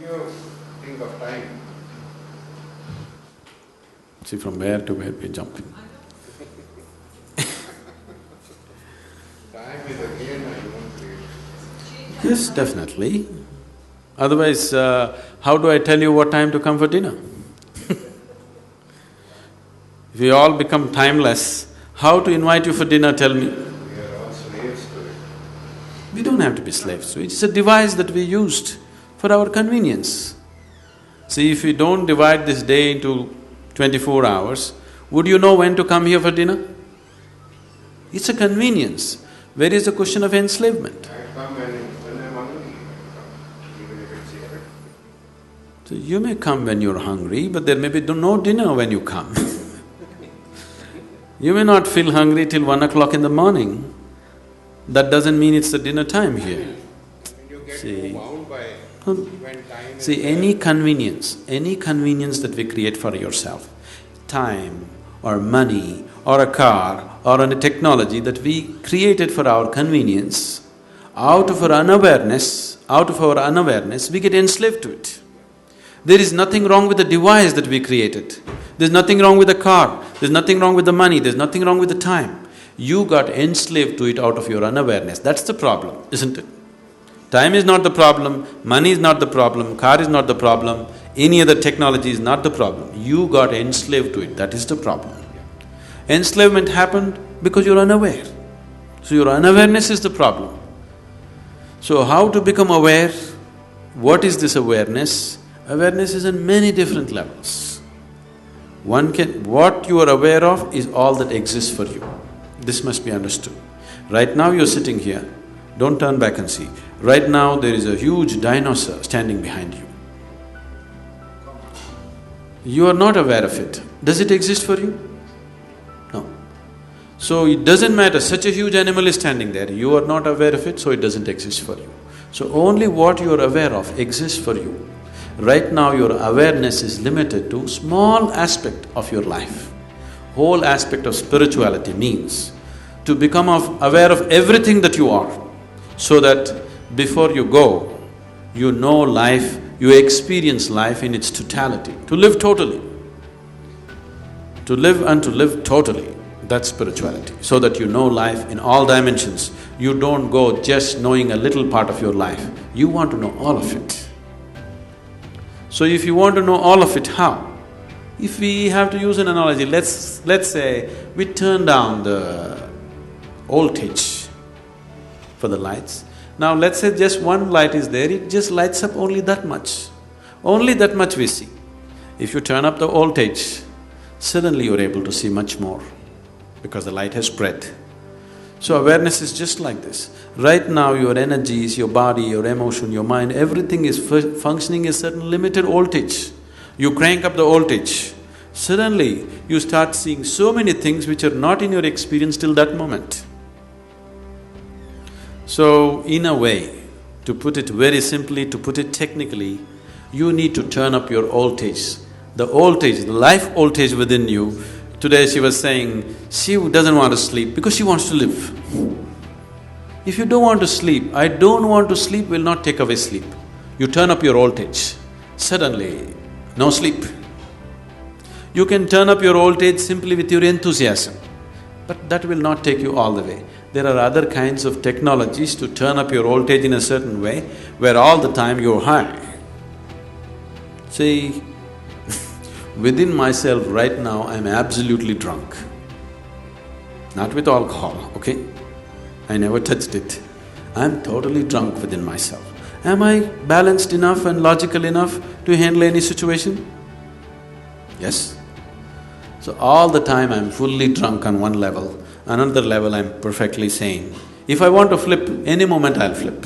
You think of time. See, from where to where we're jumping. Time is a game and you won't create. Yes, definitely. Otherwise, how do I tell you what time to come for dinner? If we all become timeless, how to invite you for dinner, tell me? We are all slaves to it. We don't have to be slaves to it. It's a device that we used for our convenience. See, if we don't divide this day into 24 hours, would you know when to come here for dinner? It's a convenience. Where is the question of enslavement? I come when I'm hungry, even if it's here. So you may come when you're hungry, but there may be no dinner when you come. You may not feel hungry till 1 o'clock in the morning. That doesn't mean it's the dinner time here. When you get See. bound by when time is See, any convenience that we create for yourself, time or money or a car or a technology that we created for our convenience, out of our unawareness, we get enslaved to it. There is nothing wrong with the device that we created. There's nothing wrong with the car, there's nothing wrong with the money, there's nothing wrong with the time. You got enslaved to it out of your unawareness. That's the problem, isn't it? Time is not the problem, money is not the problem, car is not the problem, any other technology is not the problem. You got enslaved to it, that is the problem. Enslavement happened because you're unaware. So your unawareness is the problem. So how to become aware? What is this awareness? Awareness is in many different levels. What you are aware of is all that exists for you. This must be understood. Right now you're sitting here, don't turn back and see. Right now there is a huge dinosaur standing behind you. You are not aware of it. Does it exist for you? No. So it doesn't matter, such a huge animal is standing there, you are not aware of it, so it doesn't exist for you. So only what you are aware of exists for you. Right now your awareness is limited to small aspect of your life. Whole aspect of spirituality means to become aware of everything that you are, so that before you go, you know life, you experience life in its totality, to live totally. To live and to live totally, that's spirituality, so that you know life in all dimensions. You don't go just knowing a little part of your life, you want to know all of it. So if you want to know all of it, how? If we have to use an analogy, let's say we turn down the voltage for the lights. Now let's say just one light is there, it just lights up only that much. Only that much we see. If you turn up the voltage, suddenly you're able to see much more because the light has spread. So awareness is just like this. Right now your energies, your body, your emotion, your mind, everything is functioning a certain limited voltage. You crank up the voltage, suddenly you start seeing so many things which are not in your experience till that moment. So in a way, to put it very simply, to put it technically, you need to turn up your voltage. The voltage, the life voltage within you. Today she was saying, she doesn't want to sleep because she wants to live. If you don't want to sleep, I don't want to sleep will not take away sleep. You turn up your voltage, suddenly no sleep. You can turn up your voltage simply with your enthusiasm, but that will not take you all the way. There are other kinds of technologies to turn up your voltage in a certain way, where all the time you're high. See, within myself right now, I'm absolutely drunk. Not with alcohol, okay? I never touched it. I'm totally drunk within myself. Am I balanced enough and logical enough to handle any situation? Yes. So all the time I'm fully drunk on one level, another level I'm perfectly sane. If I want to flip, any moment I'll flip.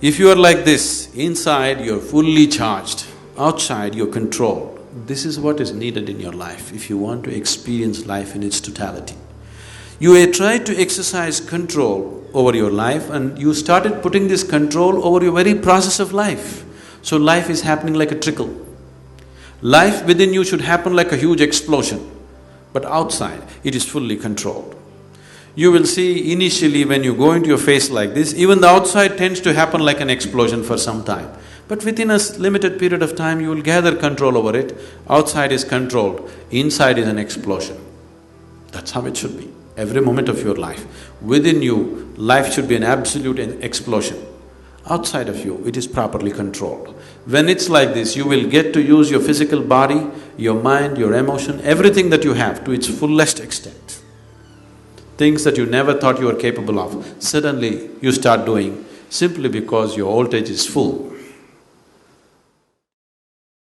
If you are like this, inside you're fully charged, outside you're controlled. This is what is needed in your life if you want to experience life in its totality. You tried to exercise control over your life and you started putting this control over your very process of life. So life is happening like a trickle. Life within you should happen like a huge explosion, but outside it is fully controlled. You will see initially when you go into your face like this, even the outside tends to happen like an explosion for some time. But within a limited period of time, you will gather control over it. Outside is controlled, inside is an explosion. That's how it should be. Every moment of your life. Within you, life should be an absolute explosion. Outside of you, it is properly controlled. When it's like this, you will get to use your physical body, your mind, your emotion, everything that you have to its fullest extent. Things that you never thought you were capable of, suddenly you start doing simply because your voltage is full.